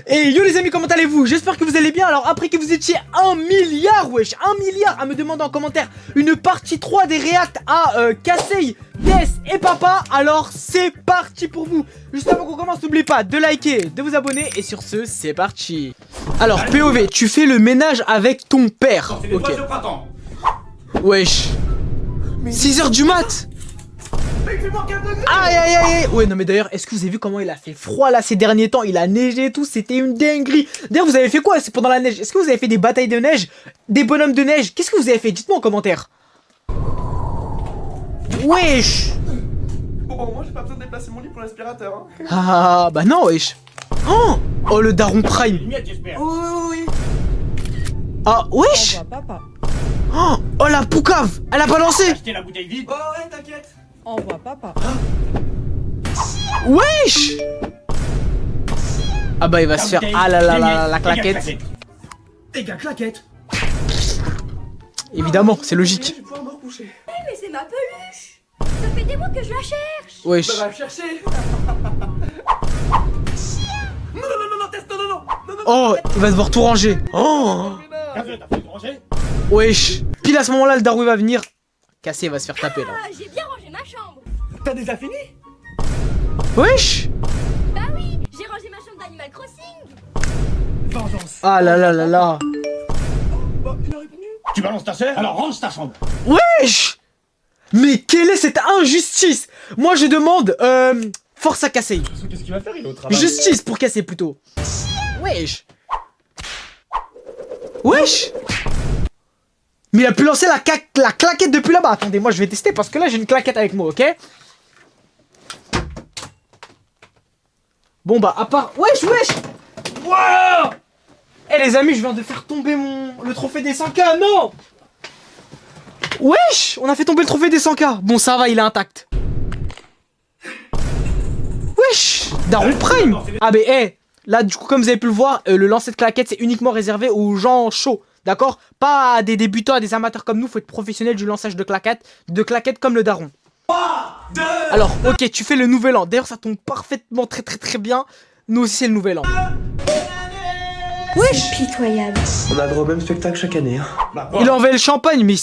Et yo les amis, comment allez-vous? J'espère que vous allez bien. Alors après que vous étiez 1 milliard, wesh, 1 milliard à me demander en commentaire une partie 3 des React à Kasey, Tess et Papa, alors c'est parti pour vous. Juste avant qu'on commence, n'oubliez pas de liker, de vous abonner et sur ce, c'est parti. Alors POV, tu fais le ménage avec ton père. Ok. Wesh. 6h du mat. Aïe aïe aïe. Ouais non mais d'ailleurs, est-ce que vous avez vu comment il a fait froid là ces derniers temps? Il a neigé et tout, c'était une dinguerie. D'ailleurs vous avez fait quoi pendant la neige? Est-ce que vous avez fait des batailles de neige? Des bonhommes de neige? Qu'est-ce que vous avez fait? Dites-moi en commentaire. Wesh. Bon moi j'ai pas besoin de déplacer mon lit pour l'aspirateur hein. Ah bah non wesh. Oh le daron prime. Oui. Ah wesh. Oh la poucave. Elle a balancé. Acheter la bouteille vide. Oh ouais t'inquiète. Envoie papa. Wesh. Ah bah il va se faire. Ah là là là la claquette. Dégâts claquette. Évidemment c'est logique. Tu peux pouvoir me recoucher. Mais c'est ma peluche. Ça fait des mois que je la cherche. Wesh. Bah va le chercher. Non, teste, non. Oh il va devoir tout ranger. Oh. T'as fait le ranger? Wesh. Pile à ce moment là le daron va venir. Kasey va se faire taper là. Ah, j'ai bien rangé ma chambre. T'as déjà fini? Wesh. Bah oui, j'ai rangé ma chambre d'Animal Crossing. Vengeance. Ah là là là là. Bah il a répondu. Tu balances ta sœur? Alors range ta chambre. Wesh. Mais quelle est cette injustice? Moi je demande force à Kasey. Qu'est-ce qu'il va faire? Il est au travail. Justice pour Kasey plutôt. Wesh. Wesh. Mais il a pu lancer la claquette depuis là-bas. Attendez, moi je vais tester parce que là j'ai une claquette avec moi, ok? Bon bah à part... Wesh. Wow. Eh les amis, je viens de faire tomber le trophée des 100K, non. Wesh. On a fait tomber le trophée des 100K. Bon ça va, il est intact. Wesh. Daron Prime. Ah mais là du coup comme vous avez pu le voir, le lancer de claquette c'est uniquement réservé aux gens chauds. D'accord? Pas à des débutants, à des amateurs comme nous, faut être professionnel du lançage de claquettes comme le daron. Alors, ok, tu fais le nouvel an. D'ailleurs, ça tombe parfaitement très bien. Nous aussi, c'est le nouvel an. Wesh! Pitoyable. On a le droit au même spectacle chaque année hein. Bah quoi? Il a enlevé le champagne, mais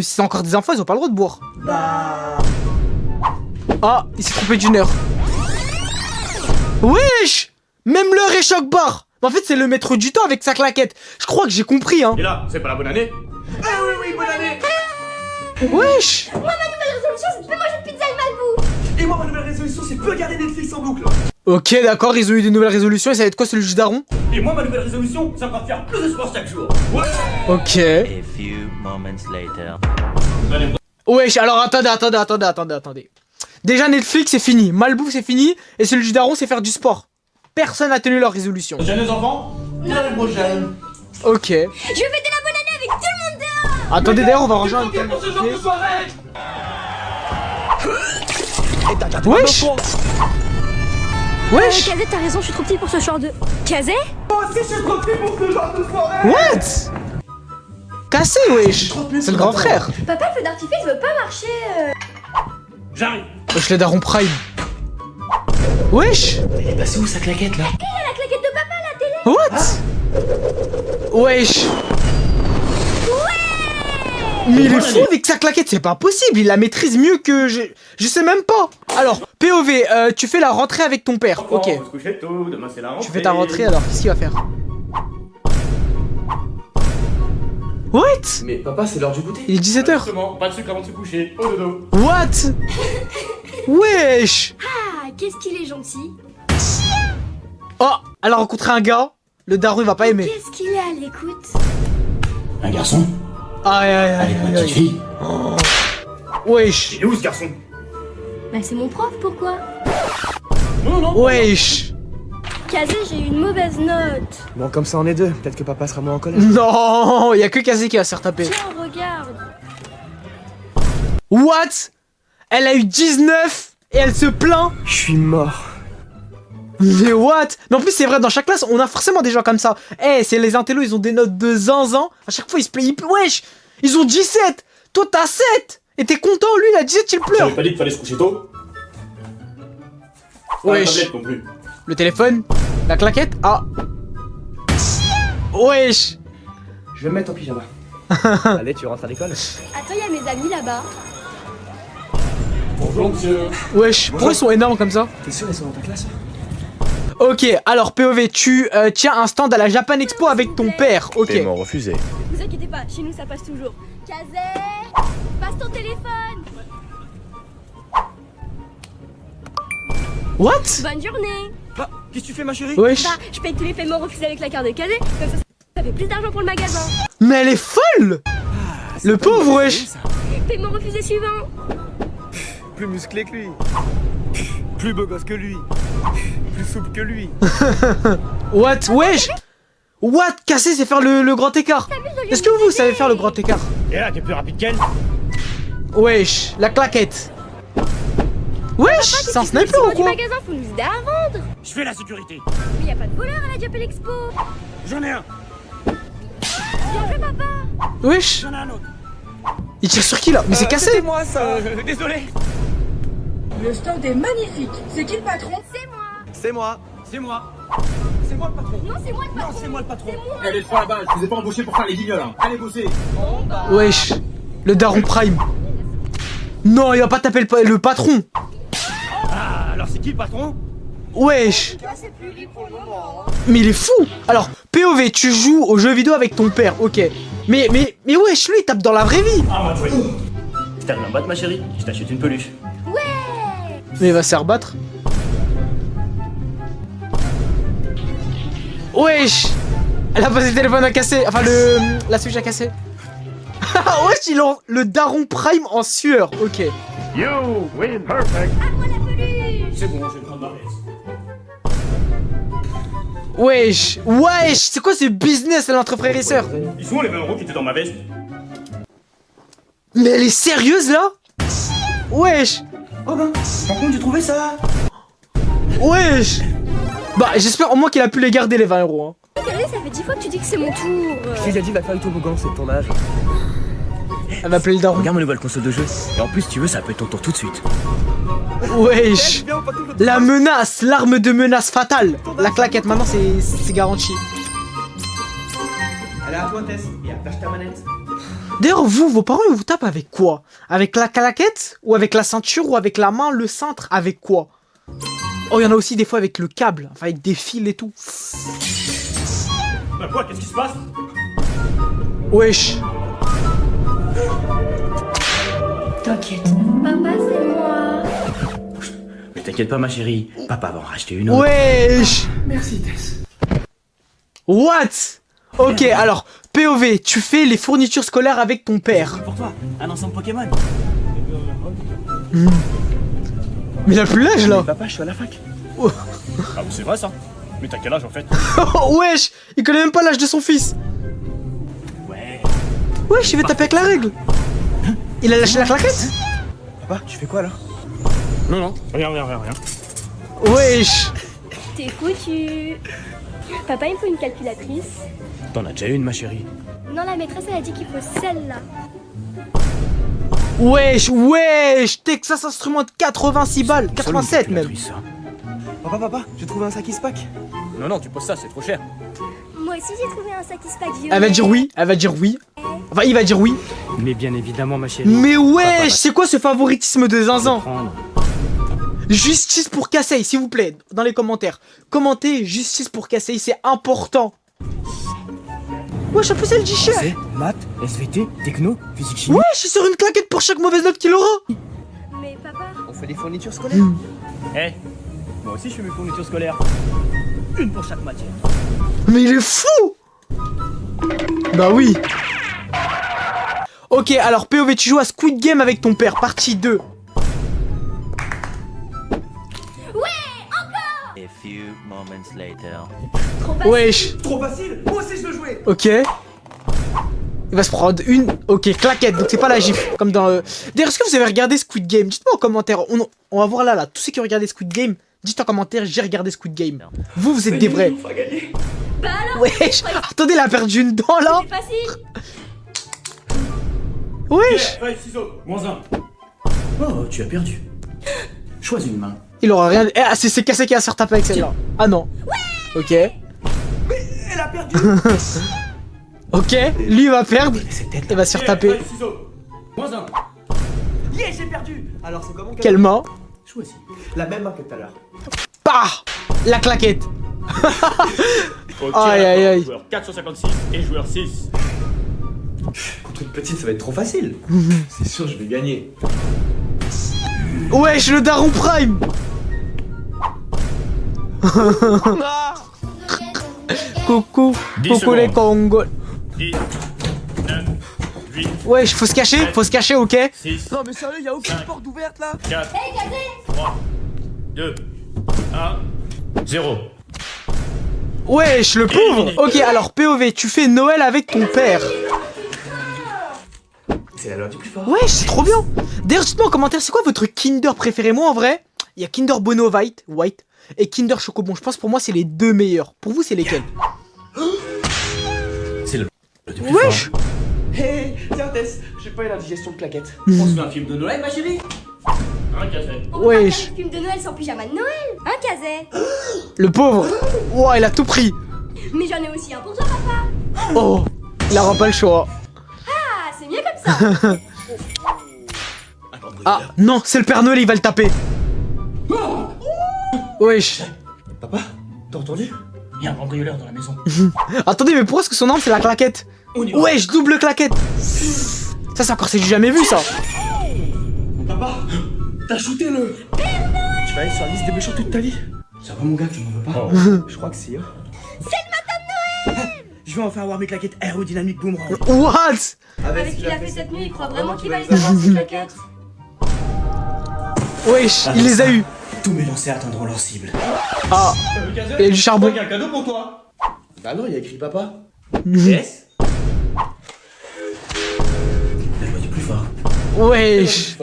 c'est encore des enfants, ils ont pas le droit de boire. Ah, il s'est trompé d'une heure. Wesh! Même l'heure est choc barre. En fait, c'est le maître du temps avec sa claquette. Je crois que j'ai compris, hein. Et là, c'est pas la bonne année? Ah oui, bonne année. Wesh! Moi, ma nouvelle résolution, c'est de plus manger de pizza et Malbou. Et moi ma nouvelle résolution c'est peu regarder Netflix en boucle. Ok, d'accord, ils ont eu des nouvelles résolutions et ça va être quoi celui du daron? Et moi, ma nouvelle résolution, ça va faire plus de sport chaque jour. Ouais. Ok. A few moments later. Wesh, alors attendez. Déjà Netflix c'est fini, Malbouffe c'est fini, et celui du daron c'est faire du sport. Personne n'a tenu leur résolution. Prochaine les enfants? L'année prochaine. Ok. Je vais fêter la bonne année avec tout le monde dehors. Attendez, d'ailleurs on va ranger un thème. Pour ce genre de soirée. Wesh. Wesh. Kasey, t'as raison, je suis trop petit pour ce genre de... Kasey? Moi aussi je suis trop petit pour ce genre de soirée. What? Kasey wesh. C'est le grand frère. Papa, le feu d'artifice veut pas marcher. J'arrive. Wesh le daron prime. Wesh. Elle est passée où sa claquette là? La claquette de papa, la télé. What? Wesh. Mais il est fou avec sa claquette, c'est pas possible, il la maîtrise mieux que je sais même pas. Alors, POV, tu fais la rentrée avec ton père, ok. On va se coucher tôt, demain c'est la rentrée. Tu fais ta rentrée alors, qu'est-ce qu'il va faire? What? Mais papa c'est l'heure du goûter. Il est 17h. Justement, pas de sucre avant de se coucher. Au dodo. What? Wesh. Ah, qu'est-ce qu'il est gentil. Oh, elle a rencontré un gars, le daron il va pas aimer. Qu'est-ce qu'il est à l'écoute. Un garçon? Aïe aïe Avec ma aïe petite aïe. fille? Wesh. Il est où ce garçon? Bah c'est mon prof, pourquoi? Non. Wesh. Kasey, j'ai eu une mauvaise note. Bon comme ça on est deux, peut-être que papa sera moins en colère. Non, y a que Kasey qui va se faire taper. Tiens, regarde. What? Elle a eu 19 et elle se plaint. Je suis mort. Mais what? Mais en plus c'est vrai, dans chaque classe on a forcément des gens comme ça. C'est les intellos, ils ont des notes de zinzin. À chaque fois ils se plaignent. Wesh. Ils ont 17. Toi t'as 7. Et t'es content, lui il a 17, il pleure. J'avais pas dit qu'il fallait se coucher tôt? Wesh. La tablette non plus. Le téléphone. La claquette. Ah. Wesh. Je vais me mettre en pyjama. Allez, tu rentres à l'école? Attends, il y a mes amis là-bas. Bonjour, monsieur. Wesh, pourquoi ils sont énormes comme ça? T'es sûr, ils sont dans ta classe? Ok, alors POV, tu tiens un stand à la Japan Expo avec ton père. Ok. Paiement refusé. Vous inquiétez pas, chez nous ça passe toujours. Kazé, passe ton téléphone. What? Bonne journée. Ah, qu'est-ce que tu fais, ma chérie? Wesh. Bah, je paye tous les paiements refusés avec la carte de Kazé. Comme ça fait plus d'argent pour le magasin. Mais elle est folle. Le pauvre, wesh. Paiement refusé suivant. Plus musclé que lui. Plus beau gosse que lui. Plus souple que lui. What? Wesh. What? Casser, c'est faire le grand écart. Est-ce que vous savez faire le grand écart? Et là, t'es plus rapide qu'elle? Wesh, la claquette. Wesh, c'est un sniper ou Du quoi? magasin, faut nous aider à vendre. Je fais la sécurité. Mais y a pas de voleur à la Japan Expo. J'en ai un. Bien joué, papa. Wesh. J'en ai un autre. Il tire sur qui là? Mais c'est cassé. C'est moi, ça. Désolé. Le stand est magnifique. C'est qui le patron? C'est moi. C'est moi. C'est moi. C'est moi le patron. Non, c'est moi le patron. Non, c'est moi le patron. Allez, je prends la balle, je vous ai pas embauché pour faire les guignols, hein. Allez bosser. Wesh, le daron prime. Non, il va pas taper le patron. Ah, alors c'est qui le patron? Wesh. C'est plus libre pour le moment. Mais il est fou. Alors, POV, tu joues aux jeux vidéo avec ton père, ok. Mais wesh, lui il tape dans la vraie vie. Ah, moi de jouer. Si t'arrives à me battre, ma chérie, je t'achète une peluche. Mais il va se faire battre. Wesh. Elle a passé le téléphone à casser. Enfin, la Switch a cassé. Wesh, il a le daron prime en sueur, ok. You win perfect. À moi la peluche. C'est bon, je vais prendre ma veste. Wesh, wesh, c'est quoi ce business là entre frères et sœurs? Ils sont où les 20 € qui étaient dans ma veste? Mais elle est sérieuse là? Wesh, Oh ben, par contre, j'ai trouvé ça. wesh. Bah, j'espère au moins qu'il a pu les garder les 20 €. Hein. Kazé, ça fait 10 fois que tu dis que c'est mon tour. Je lui ai dit, va faire le toboggan, c'est de ton âge. Elle va appeler le daron. Regarde ma nouvelle console de jeu. Et en plus, si tu veux, ça peut être ton tour tout de suite. Wesh. Viens, on part tout le La menace, l'arme de menace fatale. La claquette, maintenant c'est garanti. Allez, à toi, Tess. Et attache ta manette. D'ailleurs, vous, vos parents, ils vous tapent avec quoi? Avec la claquette? Ou avec la ceinture? Ou avec la main, le cintre? Avec quoi? Oh, il y en a aussi des fois avec le câble. Enfin, avec des fils et tout. Bah quoi, qu'est-ce qui se passe? Wesh. T'inquiète. Papa, c'est moi. Mais t'inquiète pas, ma chérie, papa va en racheter une autre. Wesh. Merci, Tess. What? Ok, alors, POV, tu fais les fournitures scolaires avec ton père. Pour toi, un ensemble Pokémon. Mais il a plus l'âge là. Papa, je suis à la fac. Ah, c'est vrai ça? Mais t'as quel âge en fait? Wesh, il connaît même pas l'âge de son fils. Ouais. Wesh, il veut taper avec la règle. Il a lâché la claquette. Papa, tu fais quoi là? Non, non, rien. Wesh. T'es foutu. Papa, il me faut une calculatrice. T'en as déjà une, ma chérie. Non, la maîtresse, elle a dit qu'il faut celle-là. Wesh, Texas Instruments de 86 balles, 87 même. Papa, j'ai trouvé un sac Ispac. Non, tu poses ça, c'est trop cher. Moi aussi, j'ai trouvé un sac Ispac violet. Elle va dire oui, Enfin, il va dire oui. Mais bien évidemment, ma chérie. Mais wesh, c'est quoi ce favoritisme de zinzan? Prendre. Justice pour Kassei, s'il vous plaît, dans les commentaires. Commentez justice pour Kassei, c'est important. Wesh, en plus elle dit cher. C'est maths, SVT, techno, physique chimie. Wesh, il sort une claquette pour chaque mauvaise note qu'il aura. Mais papa, On fait des fournitures scolaires. Eh, moi aussi je fais mes fournitures scolaires. Une pour chaque matière. Mais il est fou. Bah oui. Ok, alors POV, tu joues à Squid Game avec ton père, partie 2. A few moments later. trop facile. Wesh. Trop facile. Moi aussi, je veux jouer. Ok. Il va se prendre une... Ok, claquette, donc c'est pas la gifle. Comme dans... D'ailleurs, est-ce que vous avez regardé Squid Game? Dites-moi en commentaire. On va voir là. Tous ceux qui ont regardé Squid Game, dites en commentaire, j'ai regardé Squid Game. Vous êtes des vrais. Bah alors, Wesh. Attendez, il a perdu une dent là. c'est facile. Wesh. Ouais, ciseaux, -1. Oh, tu as perdu. Choisis une main. Il aura rien... Eh, c'est Kassei qui va se faire taper avec celle-là. Ah non. Ok. Elle a perdu. Ok, lui il va perdre. Il va se faire taper. Moins 1. Yeah, j'ai perdu. Alors c'est comment Quelle main? Choisis. La même main que tout à l'heure. Pah! La claquette. Ok, Aïe, d'accord. aïe, aïe. Joueur 456 et joueur 6. Contre une petite, ça va être trop facile. C'est sûr, je vais gagner. Wesh, le daron prime. Coucou, 10 coucou les secondes. Congos. 10, 9, 8, Wesh, faut se cacher, ok? 6, Non mais sérieux, y'a aucune porte ouverte là. 4, 3, 2, 1, 0. Wesh, le pauvre. Ok, alors POV, tu fais Noël avec ton père. C'est la loi du plus fort. Wesh, c'est trop bien. D'ailleurs, dites-moi en commentaire, c'est quoi votre Kinder préféré? Moi, en vrai, il y a Kinder Bueno White et Kinder Chocobon. Je pense pour moi, c'est les deux meilleurs. Pour vous, c'est lesquels? C'est le plus Wesh. fort. Hé, tiens Tess, j'ai pas eu la digestion de claquettes. On se fait un film de Noël, ma chérie. Un café. Wesh, Film de Noël sans pyjama de Noël. Un Kazé. le pauvre. Ouah, il a tout pris. Mais j'en ai aussi un pour toi, papa. Oh, il aura pas le choix. Ah, c'est mieux comme ça. Ah, non, c'est le Père Noël, il va le taper. Wesh. Papa, t'as entendu? Il y a un cambrioleur dans la maison. Attendez, mais pourquoi est-ce que son arme c'est la claquette? Wesh, double claquette. Ça, c'est encore, c'est du jamais vu ça. Papa, t'as shooté le. Tu vas aller sur la liste des méchants toute ta vie. Ça va, mon gars, tu m'en veux pas? Je crois que si. Hein. Je vais enfin avoir mes claquettes aérodynamiques boomerang. What? Avec ce qu'il a fait cette nuit, il croit vraiment qu'il va les avoir, ces claquettes. Wesh, il les a eu. Tous mes lancers atteindront leur cible. Ah, il y a du charbon. Il y a un cadeau pour toi. Bah non, il y a écrit papa. Yes. La loi du plus fort. Wesh.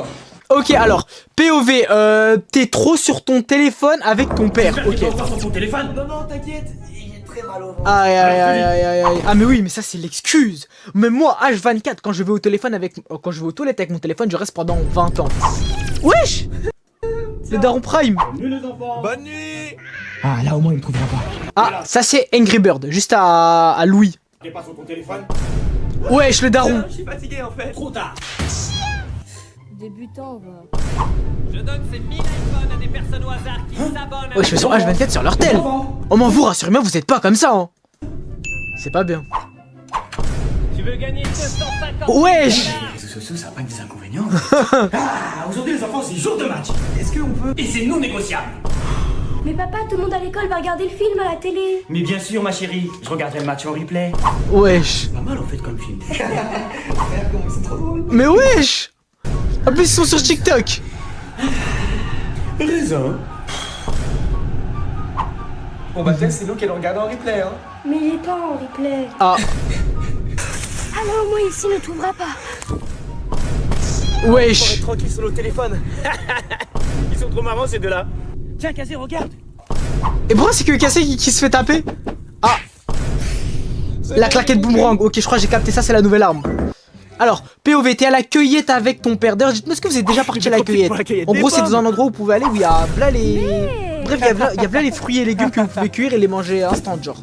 Ok, alors, POV, t'es trop sur ton téléphone avec ton père. J'espère qu'il Ok. va encore sur ton téléphone. Non, non, t'inquiète, il est très mal au ventre. Aïe aïe aïe aïe aïe aïe. Ah mais oui, mais ça c'est l'excuse. Même moi, H24, quand je vais au téléphone quand je vais aux toilettes avec mon téléphone, je reste pendant 20 ans. Wesh. Le daron prime. Nous les enfants. Bonne nuit. Ah, là au moins il me trouvera pas. Ah, ça c'est Angry Bird, juste à Louis. T'es pas sur ton téléphone. Wesh, le daron. Je suis fatigué en fait. Trop tard. Débutant, va. Wesh, mais sur H24 sur leur tel. Oh mais vous, rassurez-moi, vous êtes pas comme ça, hein. C'est pas bien. Tu veux gagner 250. Wesh. Les réseaux sociaux, ça a pas que des inconvénients. Ah, aujourd'hui les enfants, c'est jour de match. Est-ce qu'on peut. Et c'est non négociable. Mais papa, tout le monde à l'école va regarder le film à la télé. Mais bien sûr, ma chérie. Je regarderai le match en replay. Wesh. Pas mal en fait comme film. C'est trop drôle. Mais wesh. En plus ils sont sur TikTok. Raison. Bon bah Tess, c'est nous qui le regardons en replay hein. Mais il est pas en replay. Ah, Alors moi ici ne t'ouvra pas. wesh. Tranquille sur nos téléphones. Ils sont trop marrants ces deux-là. Tiens, Kazé, regarde. Et pourquoi c'est que Cassé qui se fait taper? Ah, la claquette boomerang. Ok, je crois que j'ai capté ça, c'est la nouvelle arme. Alors, POV, t'es à la cueillette avec ton père. D'ailleurs, dites-moi, est-ce que vous êtes déjà parti à la cueillette? En gros, c'est dans un endroit où vous pouvez aller où il y a v'là les... Bref, il y a v'là les fruits et légumes que vous pouvez cueillir et les manger instant, genre.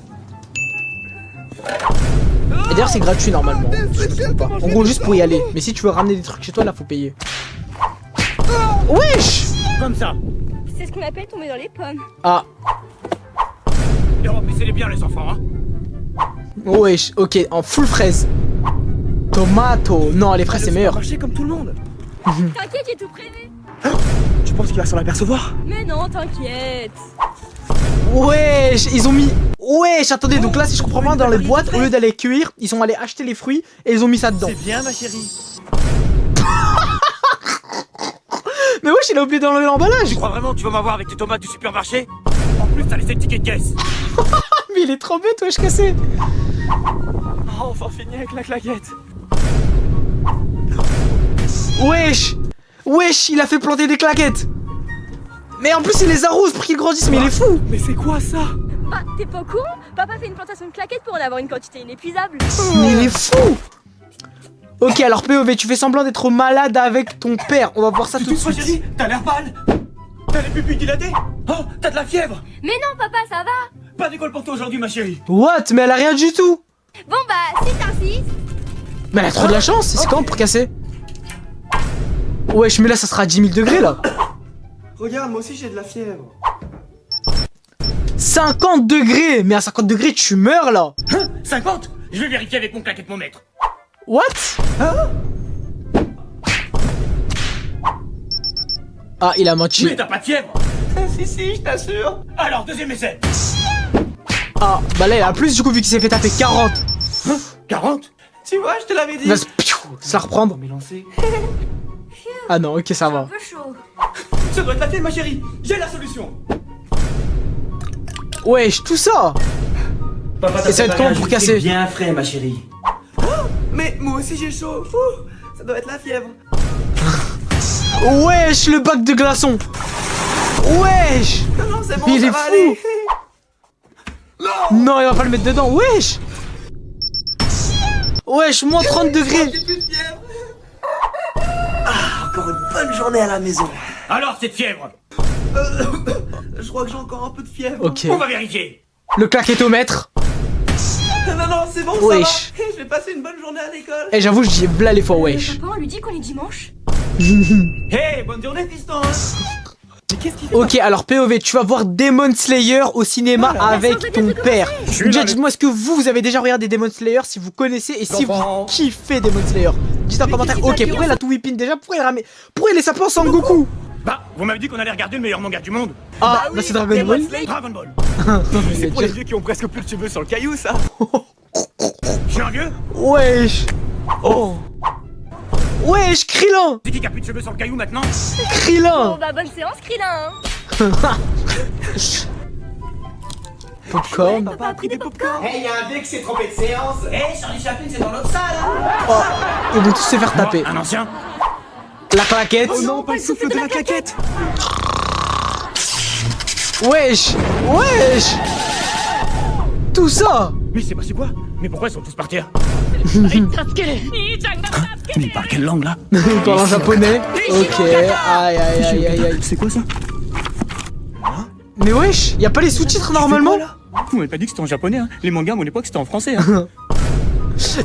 Et d'ailleurs, c'est gratuit normalement. Je me trompe pas. En gros, juste pour y aller. Mais si tu veux ramener des trucs chez toi, là, faut payer. Wesh! Comme ça. C'est ce qu'on appelle tomber dans les pommes. Ah, Et remplissez-les bien, les enfants, hein. wesh, ok, en full fraise. Tomato. Non, les fraises, c'est meilleur. Marcher comme tout le monde. T'inquiète, j'ai tout prévu. Tu penses qu'il va s'en apercevoir? Mais non, t'inquiète. Wesh, ils ont mis... Wesh, attendez, donc là, si je comprends bien, dans les boîtes, au lieu d'aller cuire, ils sont allés acheter les fruits et ils ont mis ça dedans. bien ma chérie. Mais wesh, il a oublié d'enlever l'emballage. Tu crois vraiment que tu vas m'avoir avec tes tomates du supermarché? En plus, t'as laissé le ticket de caisse. Mais il est trop bête, wesh, cassé. Ah, enfin fini avec la claquette. Wesh. Wesh, il a fait planter des claquettes. Mais en plus, il les arrose pour qu'ils grandissent, mais il est fou. Mais c'est quoi ça? Ah, t'es pas au courant? Papa fait une plantation de claquettes pour en avoir une quantité inépuisable. Mais il est fou. Ok, alors POV, tu fais semblant d'être malade avec ton père. On va voir ça tout de Ma suite. chérie, t'as l'air pâle. T'as les pupilles dilatées. Oh, t'as de la fièvre. Mais non, papa, ça va. Pas d'école pour toi aujourd'hui, ma chérie. What? Mais elle a rien du tout. Bon bah, si t'insistes. Mais elle a trop de la chance. C'est quand pour casser? Wesh, mais là, ça sera à 10 000 degrés, là. Regarde, moi aussi j'ai de la fièvre. 50 degrés. Mais à 50 degrés, tu meurs, là. Hein? 50? Je vais vérifier avec mon claquettemomètre. What? Ah, il a menti. Mais t'as pas de fièvre? Si, je t'assure. Alors, deuxième essai. Ah, bah là, il a plus, du coup, vu qu'il s'est fait taper 40. 40? Tu vois, je te l'avais dit. Il va se la reprendre. Mais lancé. Ah non, ok, ça Un va. peu chaud. Ça doit être la fièvre, ma chérie. J'ai la solution. Wesh, tout ça. Papa, Et ça va être comment pour casser? bien frais, ma chérie. Mais moi aussi j'ai chaud. Fou, ça doit être la fièvre. Wesh, le bac de glaçons. Wesh. Non, c'est bon, Il ça est va fou. aller. Non, il va pas le mettre dedans. Wesh. Wesh, moins 30 degrés. J'ai plus de fièvre. Ah, encore une bonne journée à la maison. Alors, cette fièvre? Je crois que j'ai encore un peu de fièvre. Ok. On va vérifier. Le claquettomètre. Non, c'est bon, Wesh. ça va. Je vais passer une bonne journée à l'école. Eh, j'avoue, je dis bla les fois, wesh. Papa, on lui dit qu'on est dimanche. Hey, bonne journée, fiston. Mais qu'est-ce qu'il fait? Ok, alors POV, tu vas voir Demon Slayer au cinéma avec ton père. Déjà, dites-moi, est-ce que vous avez déjà regardé Demon Slayer, si vous connaissez et si vous kiffez Demon Slayer? Dites en commentaire. Ok, pourquoi il a tout whipping déjà? Pourquoi il ramène? Pourquoi il laisse sa place en Goku? Bah, vous m'avez dit qu'on allait regarder le meilleur manga du monde. Ah, bah c'est Dragon Ball. Dragon Ball. C'est pour les vieux qui ont presque plus de cheveux sur le caillou, ça. Je suis un vieux? Wesh. Oh. Wesh, Krillin. C'est qui a plus de cheveux sur le caillou maintenant? Bon Krillin. bah, bonne séance, Krillin. Hein. Popcorn. Papa a pris des popcorn. Hey, y'a un vieux qui s'est trompé de séance. Hey, Charlie Chaplin, c'est dans l'autre salle. Oh, ils vont tous se faire taper. Un ancien? La claquette. Oh non, pas le souffle de la claquette. Wesh. Wesh. Tout ça. Mais c'est passé quoi? Mais pourquoi ils sont tous par terre? Mais il parle quelle langue là? Il parle en japonais. Ok. Aïe, aïe, aïe, aïe, aïe. C'est quoi ça? Mais wesh, y a pas les sous-titres normalement? Vous m'avez pas dit que c'était en japonais, hein? Les mangas à mon époque c'était en français, hein?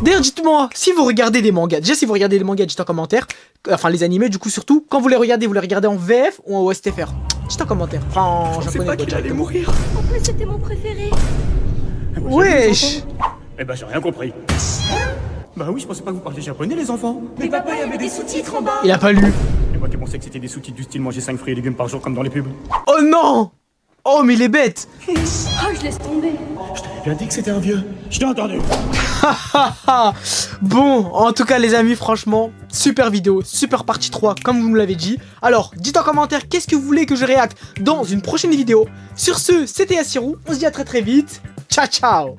D'ailleurs, dites-moi, si vous regardez des mangas, déjà si vous regardez des mangas, dites en commentaire, enfin les animés du coup surtout, quand vous les regardez en VF ou en OSTFR? Dites en commentaire, enfin en Je sais japonais pas quoi, qu'il allait directement. mourir. En plus, c'était mon préféré. Wesh. Eh ben j'ai rien compris. Bah oui, je pensais pas que vous parliez japonais les enfants. Mais papa, il y avait des sous-titres en bas. Il a pas lu. Et moi qui pensais que c'était des sous-titres du style manger 5 fruits et légumes par jour comme dans les pubs. Oh non. Oh mais il est bête. Oh, je laisse tomber. J'ai bien dit que c'était un vieux. Je t'ai entendu. Bon, en tout cas les amis, franchement, super vidéo, super partie 3 comme vous me l'avez dit. Alors, dites en commentaire qu'est-ce que vous voulez que je réacte dans une prochaine vidéo. Sur ce, c'était Yassirou, on se dit à très vite. Ciao ciao.